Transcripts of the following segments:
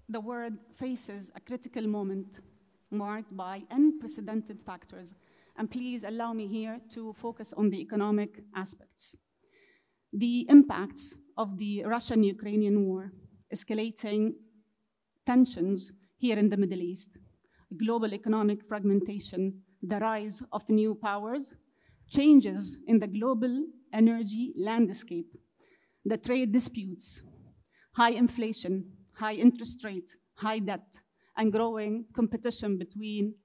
the world faces a critical moment marked by unprecedented factors. And please allow me here to focus on the economic aspects. The impacts of the Russian-Ukrainian war, escalating tensions here in the Middle East, global economic fragmentation, the rise of new powers, changes in the global energy landscape, the trade disputes, high inflation, high interest rate, high debt, and growing competition between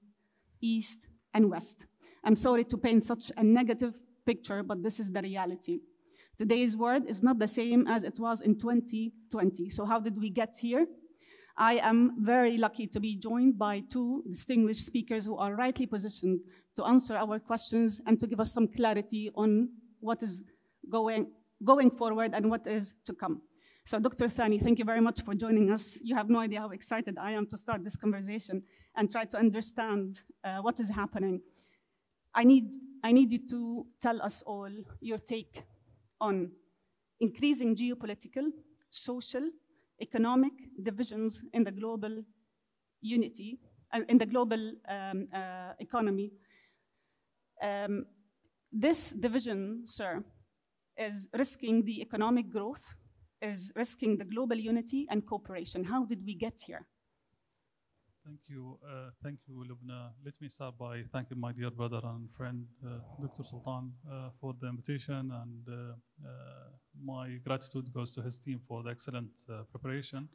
East and West. I'm sorry to paint such a negative picture, but this is the reality. Today's world is not the same as it was in 2020. So how did we get here? I am very lucky to be joined by two distinguished speakers who are rightly positioned to answer our questions and to give us some clarity on what is going forward and what is to come. So Dr. Thani, thank you very much for joining us. You have no idea how excited I am to start this conversation and try to understand what is happening. I need you to tell us all your take on increasing geopolitical, social, economic divisions in the global unity, in the global economy. This division, sir, is risking the economic growth, is risking the global unity and cooperation. How did we get here? Thank you, Lubna. Let me start by thanking my dear brother and friend, Dr. Sultan, for the invitation, and my gratitude goes to his team for the excellent preparation.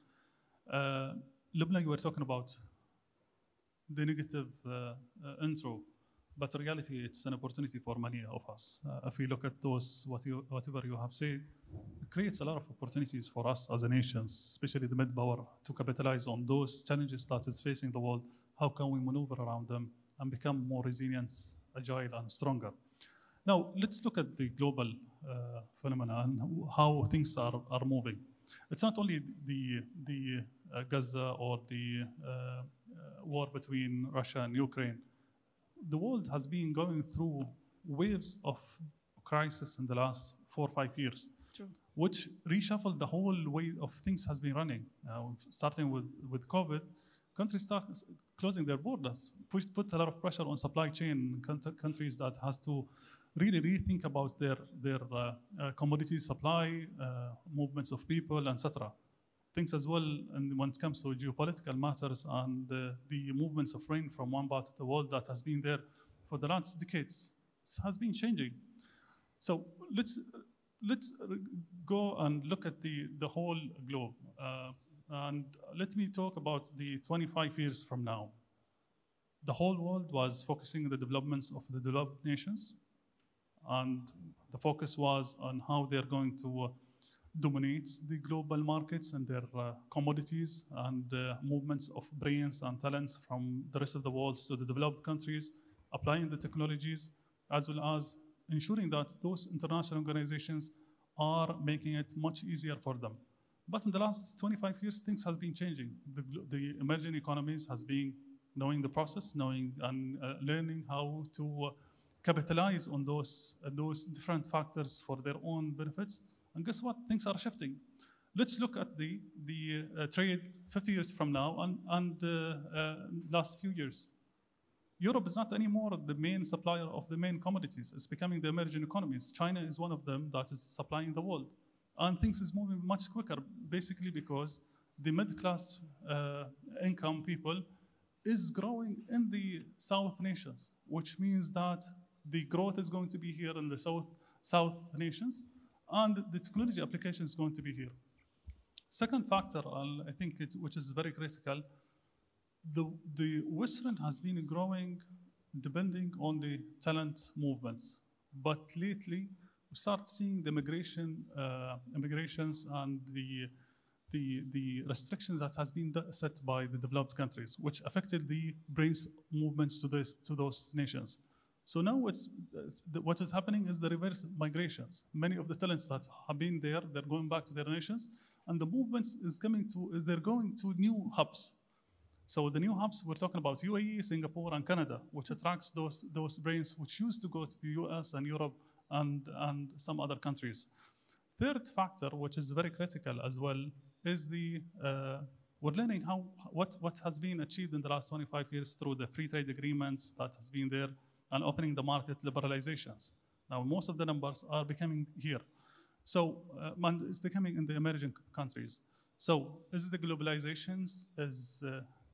Lubna, you were talking about the negative intro, but in reality, it's an opportunity for many of us. If we look at whatever you have said, it creates a lot of opportunities for us as a nation, especially the mid-power, to capitalize on those challenges that is facing the world. How can we maneuver around them and become more resilient, agile, and stronger? Now, let's look at the global phenomena and how things are moving. It's not only the Gaza or the war between Russia and Ukraine. The world has been going through waves of crisis in the last 4 or 5 years, True. Which reshuffled the whole way of things has been running. Starting with COVID, countries start closing their borders, put a lot of pressure on supply chain countries that has to really rethink about their commodity supply, movements of people, etc. Things as well, and when it comes to geopolitical matters and the movements of rain from one part of the world that has been there for the last decades, has been changing. So let's go and look at the whole globe. And let me talk about the 25 years from now. The whole world was focusing on the developments of the developed nations, and the focus was on how they're going to dominate the global markets and their commodities and movements of brains and talents from the rest of the world to the developed countries, applying the technologies, as well as ensuring that those international organizations are making it much easier for them. But in the last 25 years, things have been changing. The emerging economies has been knowing the process, knowing and learning how to capitalize on those different factors for their own benefits. And guess what? Things are shifting. Let's look at the trade 50 years from now and last few years. Europe is not anymore the main supplier of the main commodities. It's becoming the emerging economies. China is one of them that is supplying the world. And things is moving much quicker, basically because the middle-class income people is growing in the South nations, which means that the growth is going to be here in the South nations, and the technology application is going to be here. Second factor, I think, which is very critical, the Western has been growing depending on the talent movements. But lately, we start seeing the immigrations and the restrictions that has been set by the developed countries, which affected the brains movements to those nations. So now what is happening is the reverse migrations. Many of the talents that have been there, they're going back to their nations, and the movements they're going to new hubs. So the new hubs, we're talking about UAE, Singapore, and Canada, which attracts those brains which used to go to the US and Europe and some other countries. Third factor, which is very critical as well, is the we're learning what has been achieved in the last 25 years through the free trade agreements that has been there and opening the market liberalizations. Now, most of the numbers are becoming here. So it's becoming in the emerging countries. So is the globalizations is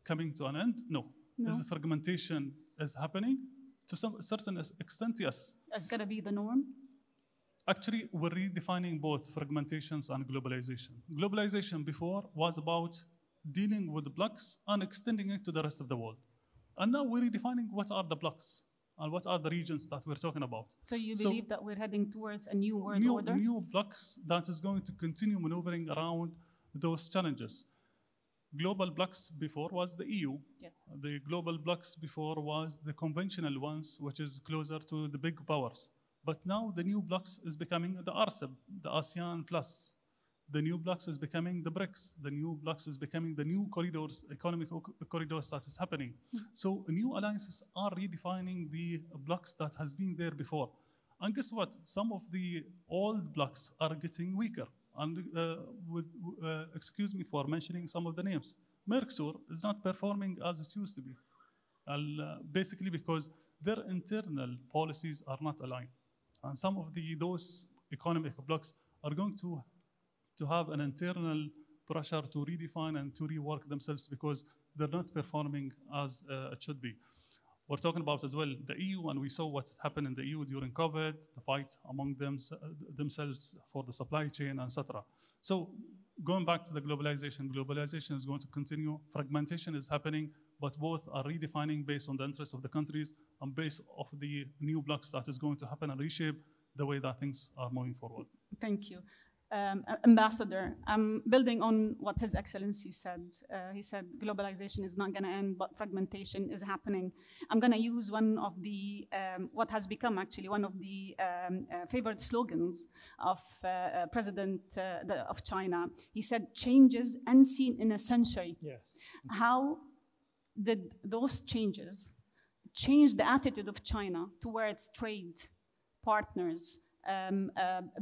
coming to an end? No. Is the fragmentation is happening? To some certain extent, yes. It's going to be the norm? Actually, we're redefining both fragmentations and globalization. Globalization before was about dealing with the blocks and extending it to the rest of the world. And now we're redefining what are the blocks and what are the regions that we're talking about. So you believe that we're heading towards a new world order? New blocks that is going to continue maneuvering around those challenges. Global blocks before was the EU. Yes. The global blocks before was the conventional ones, which is closer to the big powers. But now the new blocks is becoming the RCEP, the ASEAN Plus. The new blocks is becoming the BRICS. The new blocks is becoming the new corridors, economic corridors that is happening. So new alliances are redefining the blocks that has been there before. And guess what? Some of the old blocks are getting weaker. And excuse me for mentioning some of the names. Mercosur is not performing as it used to be. Basically because their internal policies are not aligned. And some of those economic blocks are going to have an internal pressure to redefine and to rework themselves because they're not performing as it should be. We're talking about as well the EU, and we saw what happened in the EU during COVID, the fight among themselves for the supply chain, etc. So going back to the globalization is going to continue. Fragmentation is happening, but both are redefining based on the interests of the countries and based off the new blocks that is going to happen and reshape the way that things are moving forward. Thank you. Ambassador, building on what His Excellency said, he said globalization is not going to end, but fragmentation is happening. I'm going to use one of the, what has become actually one of the favorite slogans of President of China. He said, changes unseen in a century. Yes. How did those changes change the attitude of China towards trade, partners,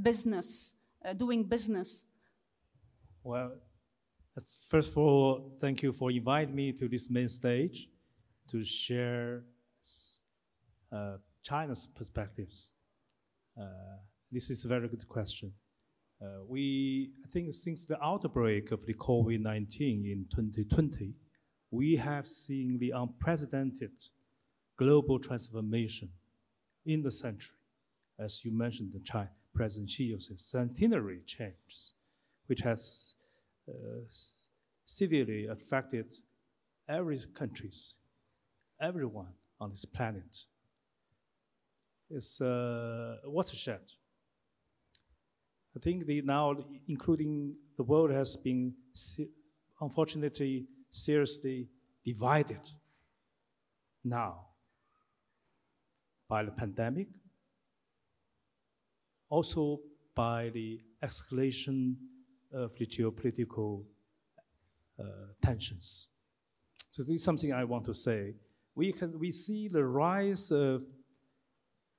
business, doing business? Well, first of all, thank you for inviting me to this main stage to share China's perspectives. This is a very good question. I think since the outbreak of the COVID-19 in 2020, we have seen the unprecedented global transformation in the century. As you mentioned, the President Xi's centenary changes, which has severely affected everyone on this planet. It's a watershed. I think now, including the world, has been unfortunately seriously divided now by the pandemic, also by the escalation of the geopolitical tensions. So this is something I want to say. We see the rise of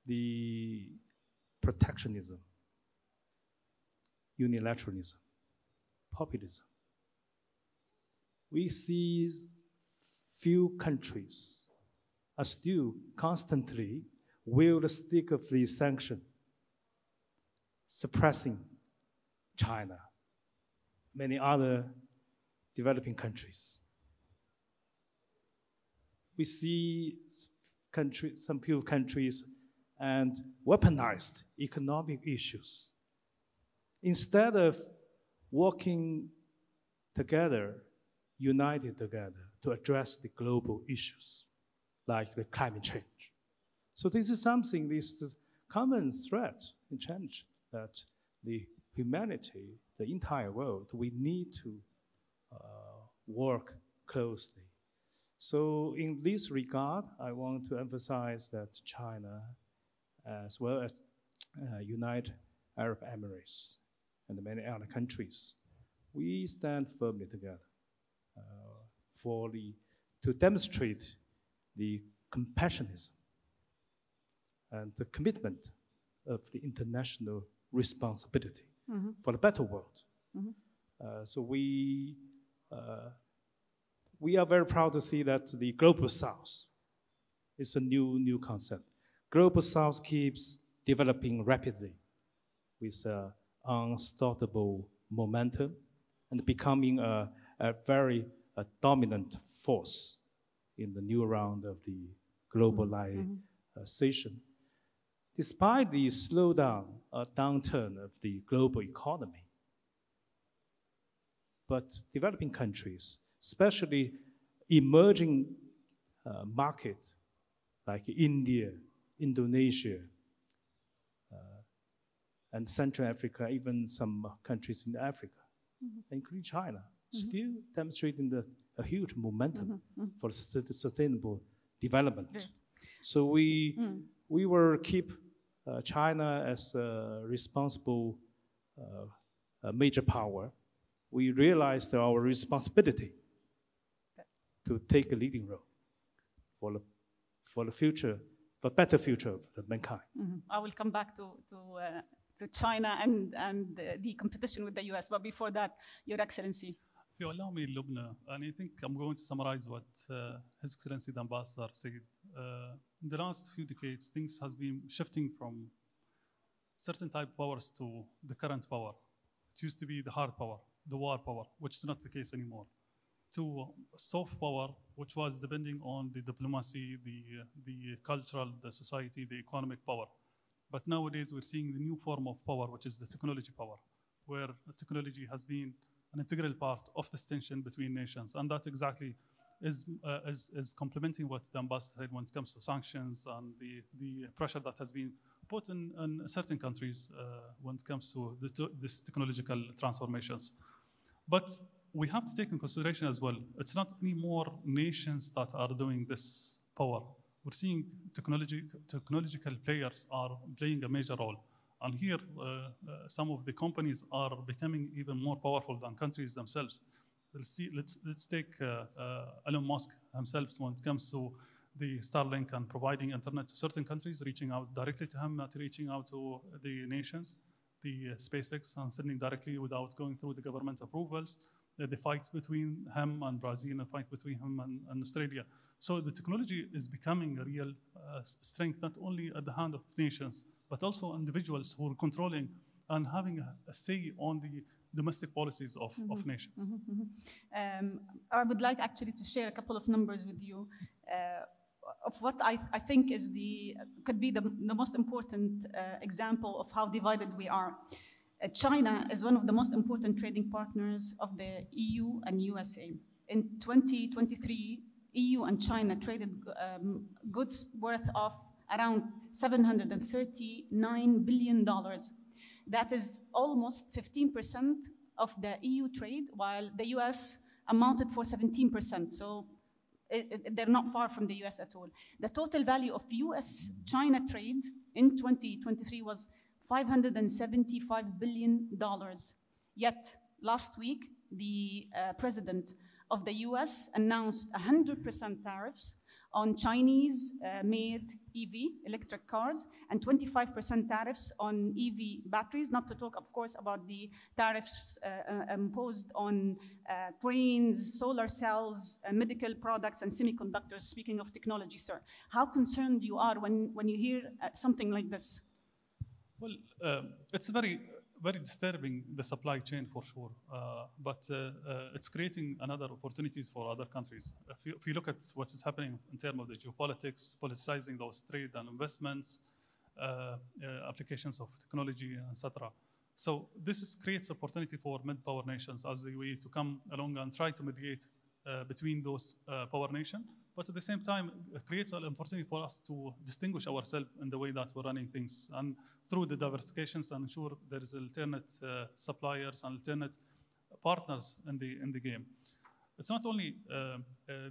the protectionism, unilateralism, populism. We see few countries are still constantly wield the stick of the sanction, suppressing China, many other developing countries. We see some few countries and weaponized economic issues. Instead of working together, united together to address the global issues like the climate change. So this is something, this is common threat and challenge that the humanity, the entire world, we need to work closely. So in this regard, I want to emphasize that China, as well as United Arab Emirates and many other countries, we stand firmly together to demonstrate the compassionism and the commitment of the international responsibility for the better world. So we we are very proud to see that the Global South is a new concept. Global South keeps developing rapidly with unstoppable momentum and becoming a very dominant force in the new round of the globalization. Despite the slowdown or downturn of the global economy, but developing countries, especially emerging markets like India, Indonesia, and Central Africa, even some countries in Africa, including China, still demonstrating a huge momentum for sustainable development. Yeah. So we will keep China as a responsible major power. We realized our responsibility to take a leading role for the future, for better future of mankind. I will come back to China and the competition with the US, but before that, Your Excellency. If you allow me, Lubna, and I think I'm going to summarize what His Excellency the Ambassador said. In the last few decades, things has been shifting from certain type of powers to the current power. It used to be the hard power, the war power, which is not the case anymore, to soft power, which was depending on the diplomacy, the cultural, the society, the economic power. But nowadays, we're seeing the new form of power, which is the technology power, where technology has been an integral part of this tension between nations. And that exactly is complementing what the ambassador said when it comes to sanctions and the pressure that has been put in certain countries when it comes to this technological transformations. But we have to take in consideration as well, it's not any more nations that are doing this power. We're seeing technological players are playing a major role. And here, some of the companies are becoming even more powerful than countries themselves. Let's take Elon Musk himself when it comes to the Starlink and providing internet to certain countries, reaching out directly to him, not reaching out to the nations, the SpaceX and sending directly without going through the government approvals, the fight between him and Brazil, the fight between him and Australia. So the technology is becoming a real strength, not only at the hand of nations, but also individuals who are controlling and having a say on the domestic policies of nations. I would like actually to share a couple of numbers with you of what I think is could be the most important example of how divided we are. China is one of the most important trading partners of the EU and USA. In 2023, EU and China traded goods worth of around $739 billion. That is almost 15% of the EU trade, while the US amounted for 17%. So they're not far from the US at all. The total value of US-China trade in 2023 was $575 billion. Yet last week, the president of the US announced 100% tariffs on Chinese-made EV, electric cars, and 25% tariffs on EV batteries, not to talk, of course, about the tariffs imposed on cranes, solar cells, medical products, and semiconductors, speaking of technology, sir. How concerned you are when you hear something like this? Well, it's very disturbing, the supply chain for sure, but it's creating another opportunities for other countries. If you look at what is happening in terms of the geopolitics, politicizing those trade and investments, applications of technology, etc. So this creates opportunity for mid-power nations as the UAE to come along and try to mediate between those power nations. But at the same time, it creates an opportunity for us to distinguish ourselves in the way that we're running things, and through the diversifications and ensure there is alternate suppliers and alternate partners in the game. It's not only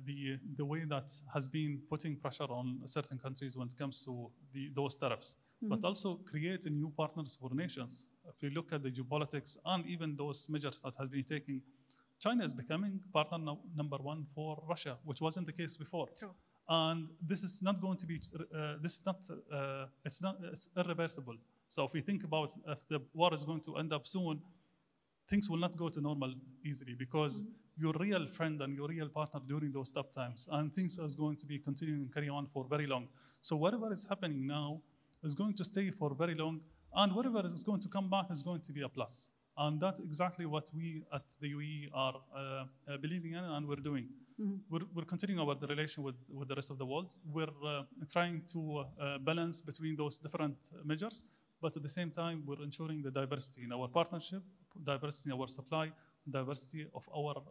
the way that has been putting pressure on certain countries when it comes to those tariffs, but also create new partners for nations. If you look at the geopolitics and even those measures that have been taken, China is becoming partner number one for Russia, which wasn't the case before. True. And this is not going to be, it's irreversible. So if we think about if the war is going to end up soon, things will not go to normal easily because your real friend and your real partner during those tough times, and things are going to be continuing and carry on for very long. So whatever is happening now is going to stay for very long, and whatever is going to come back is going to be a plus. And that's exactly what we at the UAE are believing in, and we're doing. We're continuing our relation with the rest of the world. We're trying to balance between those different measures, but at the same time, we're ensuring the diversity in our partnership, diversity in our supply, diversity of our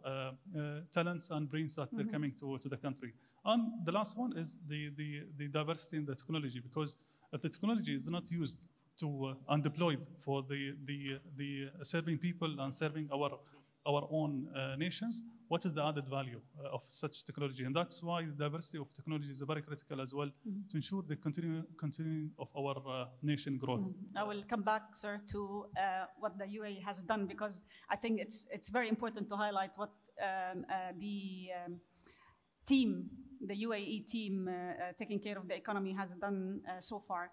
talents and brains that they're coming to the country. And the last one is the diversity in the technology, because if the technology is not used to and deployed for the serving people and serving our own nations, what is the added value of such technology? And that's why the diversity of technology is very critical as well to ensure the continuing of our nation growth. I will come back, sir, to what the UAE has done, because I think it's very important to highlight what the team, the UAE team taking care of the economy has done so far.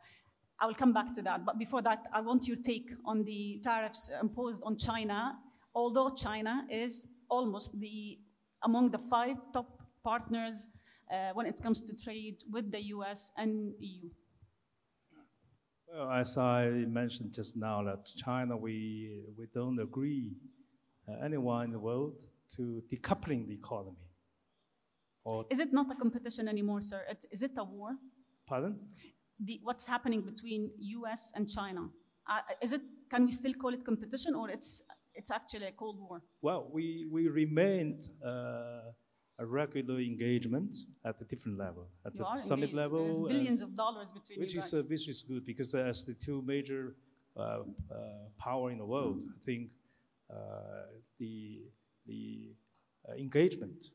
I will come back to that. But before that, I want your take on the tariffs imposed on China, although China is almost among the 5 top partners when it comes to trade with the US and EU. Well, as I mentioned just now, that China, we don't agree anyone in the world to decoupling the economy. Or is it not a competition anymore, sir? Is it a war? Pardon? What's happening between US and China? Can we still call it competition, or it's actually a Cold War? Well, we remained a regular engagement at a different level, at the summit level. There's billions of dollars between which you is which is good, because as the 2 major power in the world, I think the engagement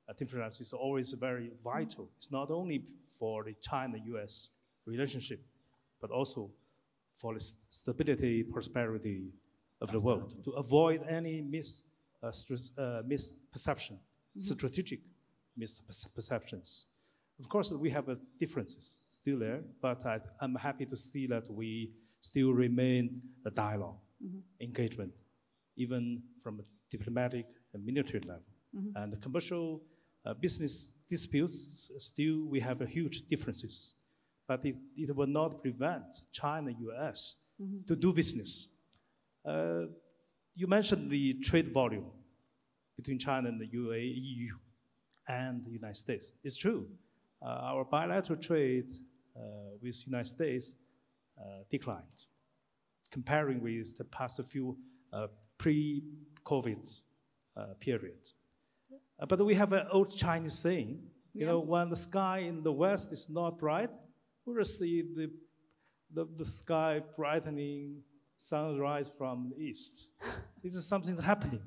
at different levels is always very vital. It's not only for the China-US relationship, but also for the stability, prosperity of the world, to avoid any misperception, strategic misperceptions. Of course, we have differences still there, but I'm happy to see that we still remain the dialogue, engagement, even from a diplomatic and military level. And the commercial business disputes, still we have huge differences. But it will not prevent China, US to do business. You mentioned the trade volume between China and the UAE, EU, and the United States. It's true. Our bilateral trade with the United States declined, comparing with the past few pre-COVID period. But we have an old Chinese saying, you know, when the sky in the west is not bright, we will see the sky brightening, sunrise from the east. This is something that's happening.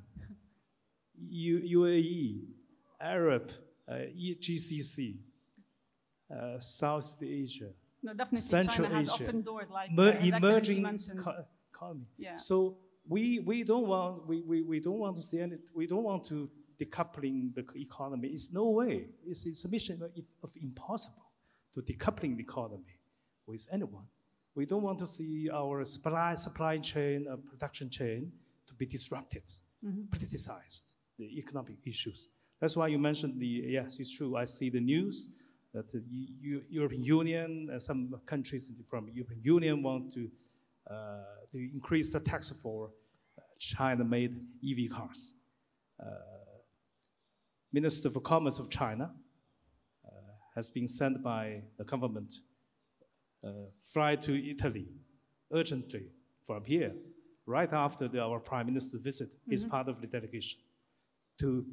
UAE, Arab, GCC, South Asia, no, definitely Central China has Asia, opened doors, like emerging economy. Yeah. So we don't want to see any. We don't want to decoupling the economy. It's no way. It's a mission of impossible to decoupling the economy with anyone. We don't want to see our supply chain, production chain to be disrupted, politicized, the economic issues. That's why you mentioned yes, it's true. I see the news that the European Union and some countries from the European Union want to increase the tax for China-made EV cars. Minister for Commerce of China has been sent by the government fly to Italy urgently from here, right after our Prime Minister visit, is part of the delegation, to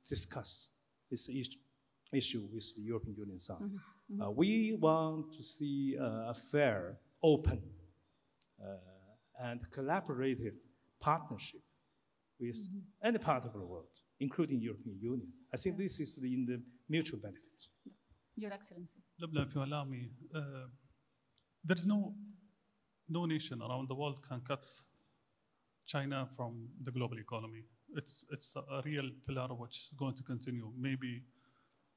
discuss this issue with the European Union side. We want to see a fair, open, and collaborative partnership with any part of the world, including European Union. I think this is in the mutual benefit. Your Excellency. If you allow me, there's no nation around the world can cut China from the global economy. It's a real pillar which is going to continue. Maybe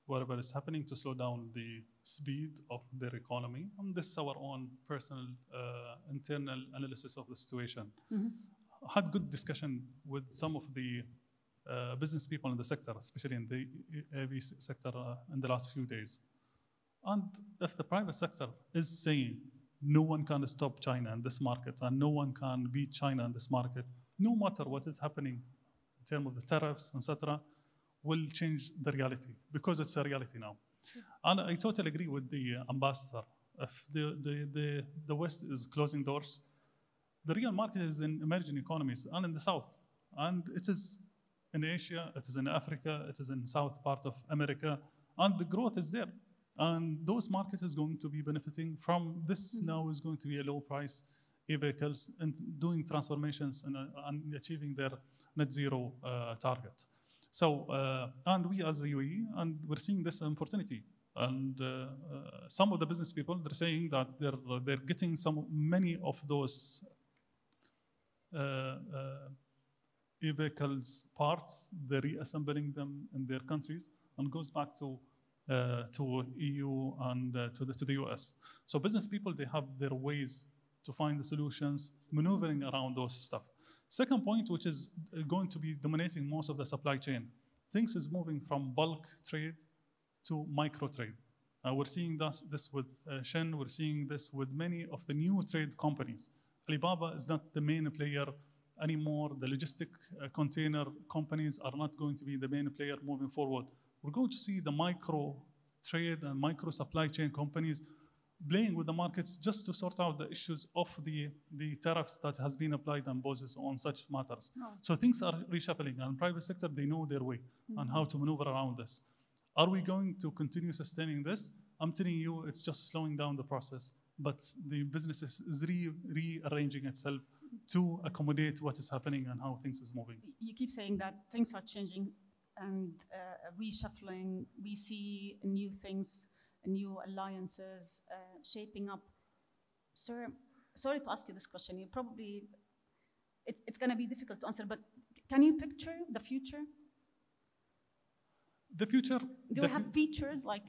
whatever is happening to slow down the speed of their economy. And this is our own personal internal analysis of the situation. had good discussion with some of the business people in the sector, especially in the AV sector in the last few days. And if the private sector is saying no one can stop China in this market and no one can beat China in this market, no matter what is happening in terms of the tariffs, etc., will change the reality because it's a reality now. And I totally agree with the ambassador. If the West is closing doors, the real market is in emerging economies and in the South. And it is in Asia, it is in Africa, it is in South part of America, and the growth is there. And those markets is going to be benefiting from this. Now is going to be a low price e-vehicles and doing transformations and achieving their net zero target. So, and we as the UAE, and we're seeing this opportunity. And some of the business people, they're saying that they're getting many of those e-vehicles parts, they're reassembling them in their countries and goes back to EU and to the US. So business people, they have their ways to find the solutions, maneuvering around those stuff. Second point, which is going to be dominating most of the supply chain, things is moving from bulk trade to micro trade. We're seeing this with Shen, we're seeing this with many of the new trade companies. Alibaba is not the main player anymore. The logistic container companies are not going to be the main player moving forward. We're going to see the micro trade and micro supply chain companies playing with the markets just to sort out the issues of the tariffs that has been applied and imposed on such matters. Oh. So things are reshuffling, and private sector, they know their way and how to maneuver around this. Are we going to continue sustaining this? I'm telling you, it's just slowing down the process, but the business is rearranging itself to accommodate what is happening and how things is moving. You keep saying that things are changing and reshuffling. We see new things, new alliances shaping up. Sir, sorry to ask you this question. You probably, it's going to be difficult to answer, but can you picture the future? The future. Do we have features like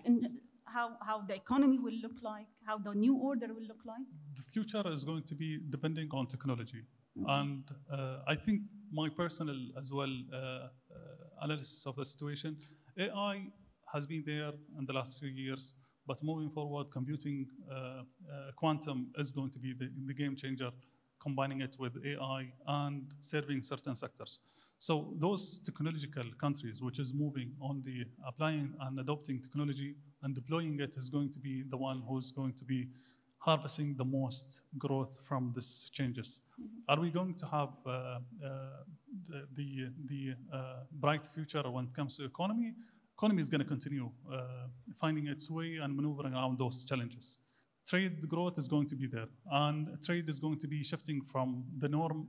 how the economy will look like, how the new order will look like? The future is going to be depending on technology. And I think my personal as well analysis of the situation, AI has been there in the last few years, but moving forward, computing, quantum is going to be the game changer, combining it with AI and serving certain sectors. So those technological countries, which is moving on the applying and adopting technology and deploying it, is going to be the one who's going to be harvesting the most growth from these changes. Are we going to have the bright future when it comes to economy? Economy is going to continue finding its way and maneuvering around those challenges. Trade growth is going to be there, and trade is going to be shifting from the norm,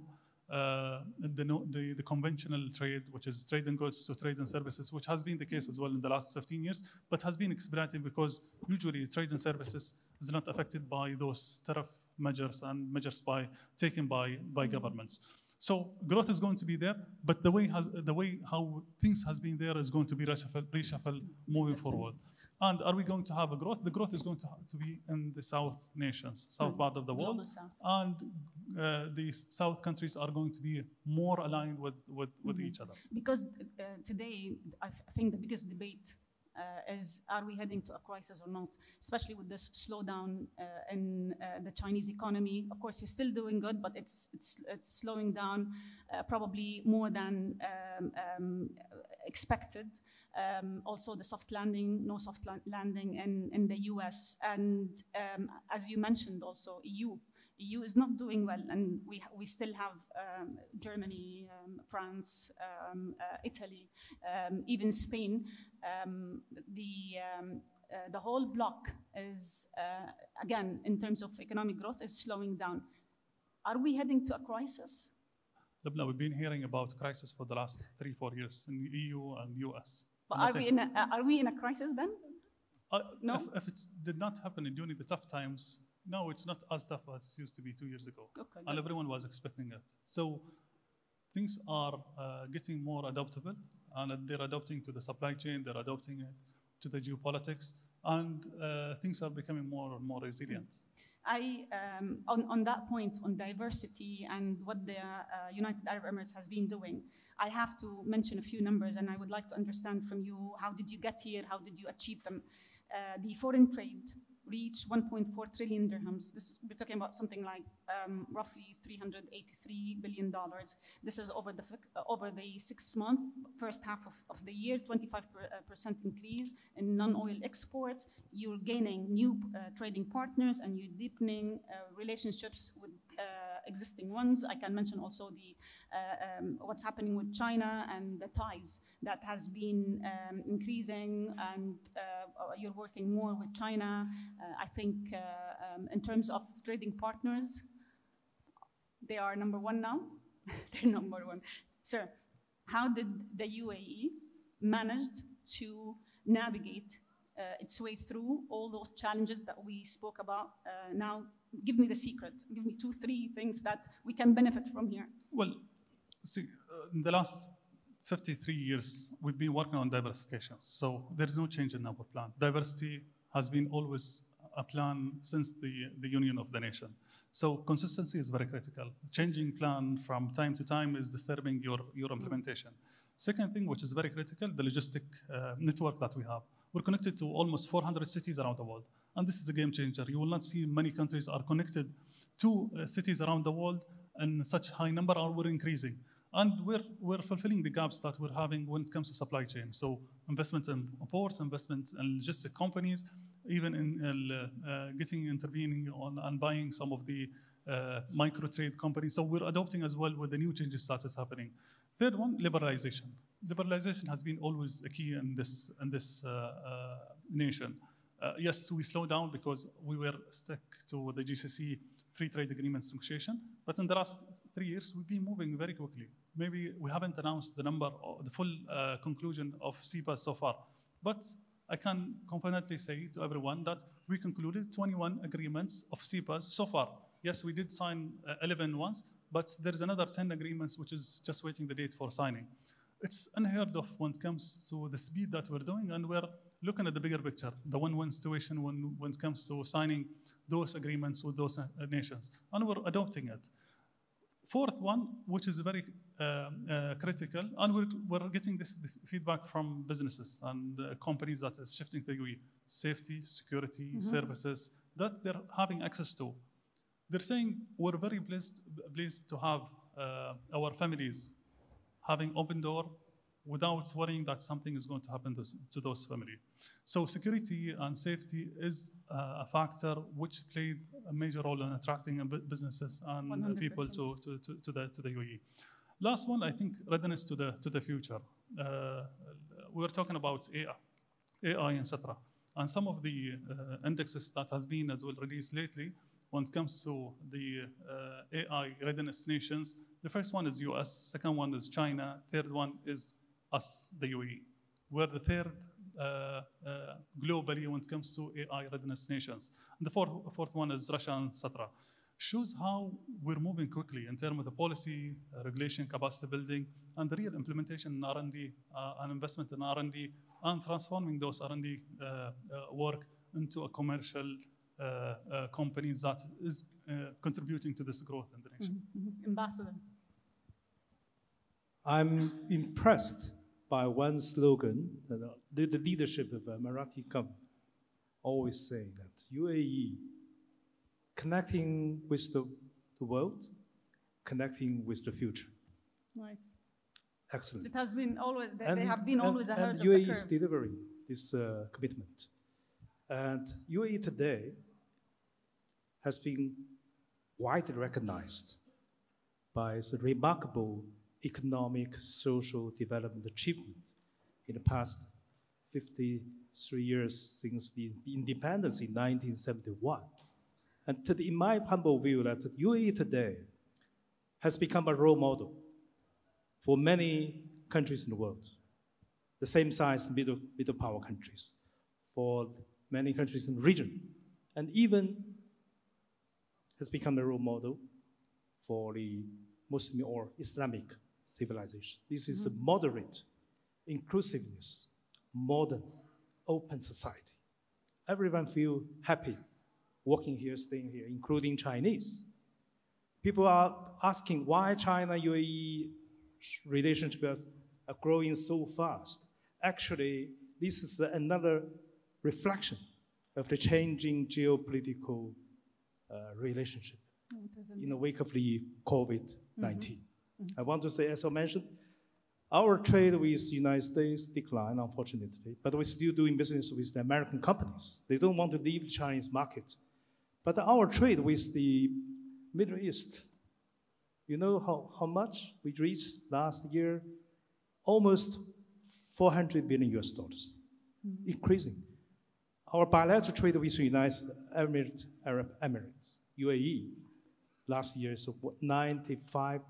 the conventional trade, which is trade in goods, to trade in services, which has been the case as well in the last 15 years, but has been expedited because usually trade in services is not affected by those tariff measures and measures taken by governments. So growth is going to be there, but the way how things has been there is going to be reshuffle moving forward. And are we going to have a growth? The growth is going to be in the South nations, South part of the world. And the South countries are going to be more aligned with each other. Because today, I think the biggest debate is, are we heading to a crisis or not? Especially with this slowdown in the Chinese economy. Of course, you're still doing good, but it's slowing down probably more than expected. Also the soft landing, no soft landing in the US. And as you mentioned also, EU is not doing well, and we still have Germany, France, Italy, even Spain. The whole bloc is, again, in terms of economic growth, is slowing down. Are we heading to a crisis? Labna, we've been hearing about crisis for the last 3-4 years in the EU and US. But are we in a crisis then? No? If it did not happen during the tough times, no, it's not as tough as it used to be 2 years ago. Okay, and everyone was expecting it. So things are getting more adaptable, and they're adapting to the supply chain, they're adapting it to the geopolitics, and things are becoming more and more resilient. On that point, on diversity and what the United Arab Emirates has been doing, I have to mention a few numbers, and I would like to understand from you, how did you get here? How did you achieve them? The foreign trade reached 1.4 trillion dirhams. We're talking about something like roughly $383 billion. This is over the 6 month, first half of the year, 25% increase in non-oil exports. You're gaining new trading partners, and you're deepening relationships with existing ones. I can mention also the what's happening with China and the ties that has been increasing, and you're working more with China. I think in terms of trading partners, they are number one now. They're number one. Sir, how did the UAE manage to navigate its way through all those challenges that we spoke about? Now, give me the secret. Give me 2, 3 things that we can benefit from here. Well, see, in the last 53 years, we've been working on diversification. So there's no change in our plan. Diversity has been always a plan since the union of the nation. So consistency is very critical. Changing plan from time to time is disturbing your implementation. Second thing, which is very critical, the logistic network that we have. We're connected to almost 400 cities around the world. And this is a game changer. You will not see many countries are connected to cities around the world in such high number, or we're increasing. And we're fulfilling the gaps that we're having when it comes to supply chain. So investment in ports, investment in logistic companies, even in intervening on and buying some of the micro trade companies. So we're adopting as well with the new changes that is happening. Third one, liberalization. Liberalization has been always a key in this nation. Yes, we slowed down because we were stuck to the GCC free trade agreements negotiation. But in the last 3 years, we've been moving very quickly. Maybe we haven't announced the number or the full conclusion of CEPAs so far. But I can confidently say to everyone that we concluded 21 agreements of CEPAs so far. Yes, we did sign 11 once, but there's another 10 agreements which is just waiting the date for signing. It's unheard of when it comes to the speed that we're doing, and we're looking at the bigger picture, the win-win situation when it comes to signing those agreements with those nations, and we're adopting it. Fourth one, which is very critical, and we're getting this feedback from businesses and companies that is shifting to UAE, safety, security, services that they're having access to. They're saying we're very pleased to have our families having open door without worrying that something is going to happen to those families. So security and safety is a factor which played a major role in attracting businesses and 100%. People to the UAE. Last one, I think readiness to the future. We were talking about AI, etc. And some of the indexes that has been as well released lately when it comes to the AI readiness nations. The first one is US, second one is China, third one is us, the UAE. We're the third globally when it comes to AI readiness nations. And the fourth one is Russia, and etc. Shows how we're moving quickly in terms of the policy, regulation, capacity building, and the real implementation in R&D and investment in R&D, and transforming those R&D work into a commercial companies that is contributing to this growth in the nation. Ambassador. I'm impressed by one slogan that the leadership of Emirati government always say that UAE connecting with the world, connecting with the future. Nice. Excellent. It has been always, they have been always ahead of the UAE curve. is delivering this commitment. And UAE today has been widely recognized by its remarkable economic, social development achievement in the past 53 years since the independence in 1971. And in my humble view, that UAE today has become a role model for many countries in the world, the same size middle power countries, for many countries in the region, and even has become a role model for the Muslim or Islamic civilization. This is a moderate inclusiveness, modern, open society. Everyone feels happy working here, staying here, including Chinese. People are asking why China UAE relationships are growing so fast. Actually, this is another reflection of the changing geopolitical relationship in the wake of the COVID-19. I want to say, as I mentioned, our trade with the United States declined, unfortunately, but we're still doing business with the American companies. They don't want to leave the Chinese market. But our trade with the Middle East, you know how much we reached last year? Almost 400 billion US dollars, increasing. Our bilateral trade with the United Arab Emirates, UAE, last year is 95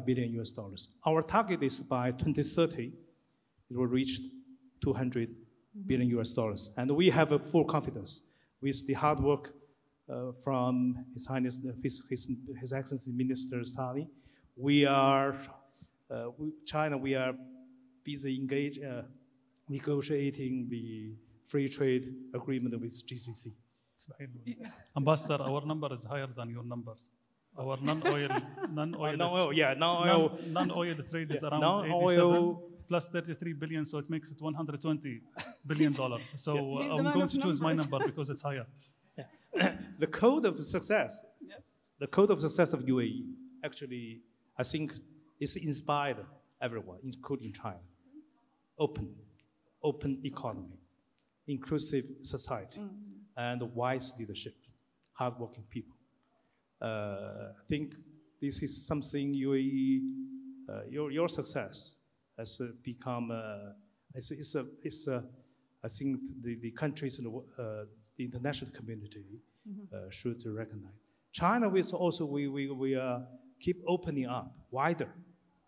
billion US dollars. Our target is by 2030, it will reach 200 billion US dollars. And we have a full confidence with the hard work from His Highness, His Excellency Minister Thani. We are, China, we are busy engaged, negotiating the free trade agreement with GCC. Ambassador, our number is higher than your numbers. Our non-oil trade is around 87 plus 33 billion, so it makes it 120 billion dollars. So I'm going to choose my number because it's higher. The code of success, the code of success of UAE, actually, I think is inspired everyone, including China. Open economy, inclusive society, and wise leadership, hardworking people. I think this is something UAE, your success has become, I think the countries in the international community should recognize. China is also, we keep opening up wider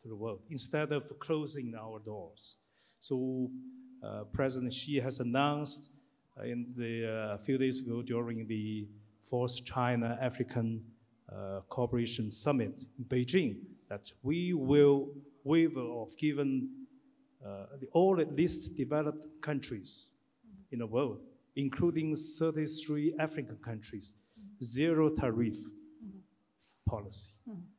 to the world instead of closing our doors. So President Xi has announced in the few days ago during the 4th China-African Cooperation Summit in Beijing that we will waiver of given all the least developed countries in the world, including 33 African countries, zero tariff policy.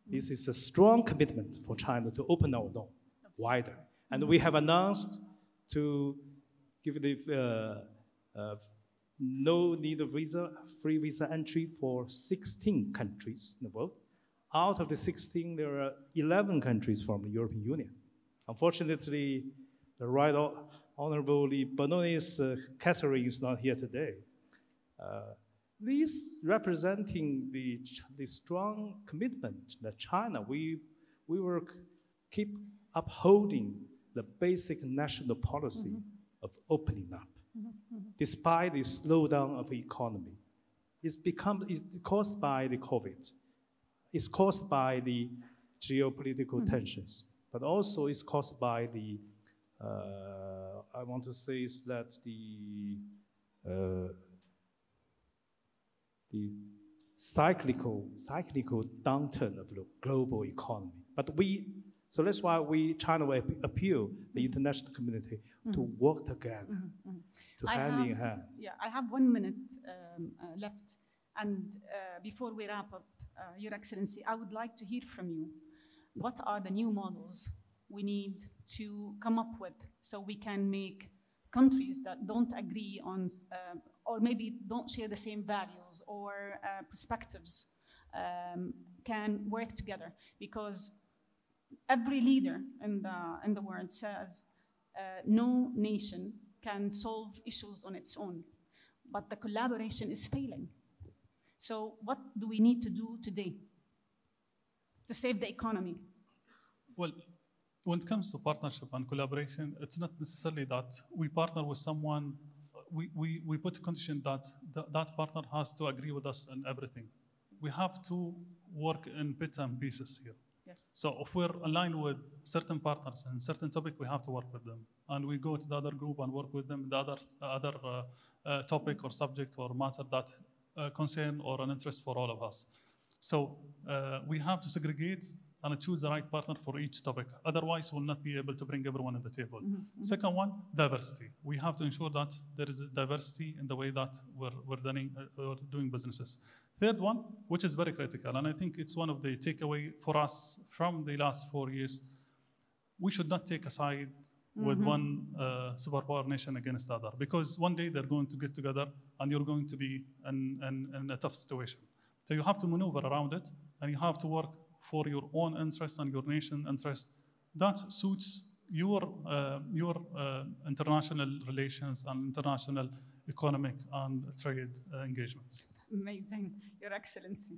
This is a strong commitment for China to open our door wider. And we have announced to give the no need of visa, free visa entry for 16 countries in the world. Out of the 16, there are 11 countries from the European Union. Unfortunately, the Right Honorable Bononis Catherine is not here today. This representing the strong commitment that China, we will keep upholding the basic national policy of opening up. Despite the slowdown of the economy, it's caused by the COVID. It's caused by the geopolitical tensions, but also it's caused by the, I want to say is that the cyclical downturn of the global economy. But so that's why China will appeal the international community to work together, to hand in hand. Yeah, I have 1 minute left. And before we wrap up, Your Excellency, I would like to hear from you. What are the new models we need to come up with so we can make countries that don't agree on, or maybe don't share the same values or perspectives, can work together? Because every leader in the world says no nation can solve issues on its own, but the collaboration is failing. So what do we need to do today to save the economy? Well, when it comes to partnership and collaboration, it's not necessarily that we partner with someone, we put a condition that that partner has to agree with us on everything. We have to work in bits and pieces here. Yes. So if we're aligned with certain partners and certain topic, we have to work with them. And we go to the other group and work with them, the other topic or subject or matter that concern or an interest for all of us. So we have to segregate and choose the right partner for each topic. Otherwise, we'll not be able to bring everyone at the table. Second one, diversity. We have to ensure that there is a diversity in the way that we're doing businesses. Third one, which is very critical, and I think it's one of the takeaway for us from the last 4 years, we should not take a side with one superpower nation against the other, because one day they're going to get together and you're going to be in a tough situation. So you have to maneuver around it, and you have to work for your own interests and your nation interest that suits your international relations and international economic and trade engagements. Amazing, Your Excellency.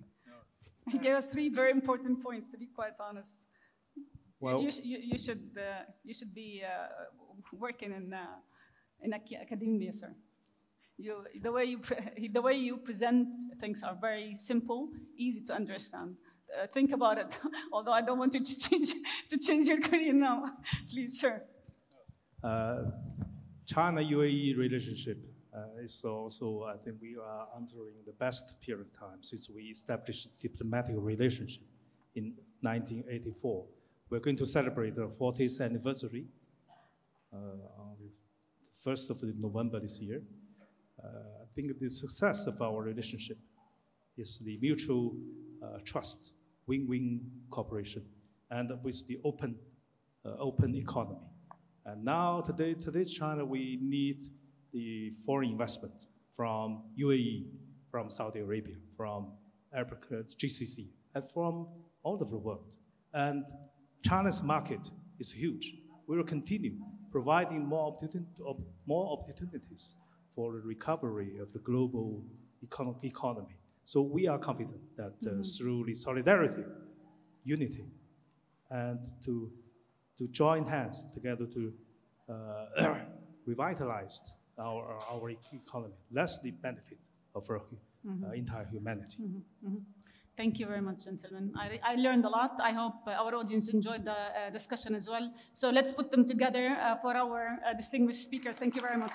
He gave us 3 very important points, to be quite honest. Well, you should be working in academia, sir. The way you present things are very simple, easy to understand. Think about it. Although I don't want you to change your career now, please, sir. China UAE relationship is also, I think we are entering the best period of time since we established diplomatic relationship in 1984. We're going to celebrate the 40th anniversary on the 1st of November this year. I think the success of our relationship is the mutual trust, win-win cooperation, and with the open economy. And now, today's China, we need the foreign investment from UAE, from Saudi Arabia, from Africa, GCC, and from all over the world. And China's market is huge. We will continue providing more opportunities for the recovery of the global economy. So we are confident that through the solidarity, unity, and to join hands together to revitalize our economy, that's the benefit of our entire humanity. Thank you very much, gentlemen. I learned a lot. I hope our audience enjoyed the discussion as well. So let's put them together for our distinguished speakers. Thank you very much.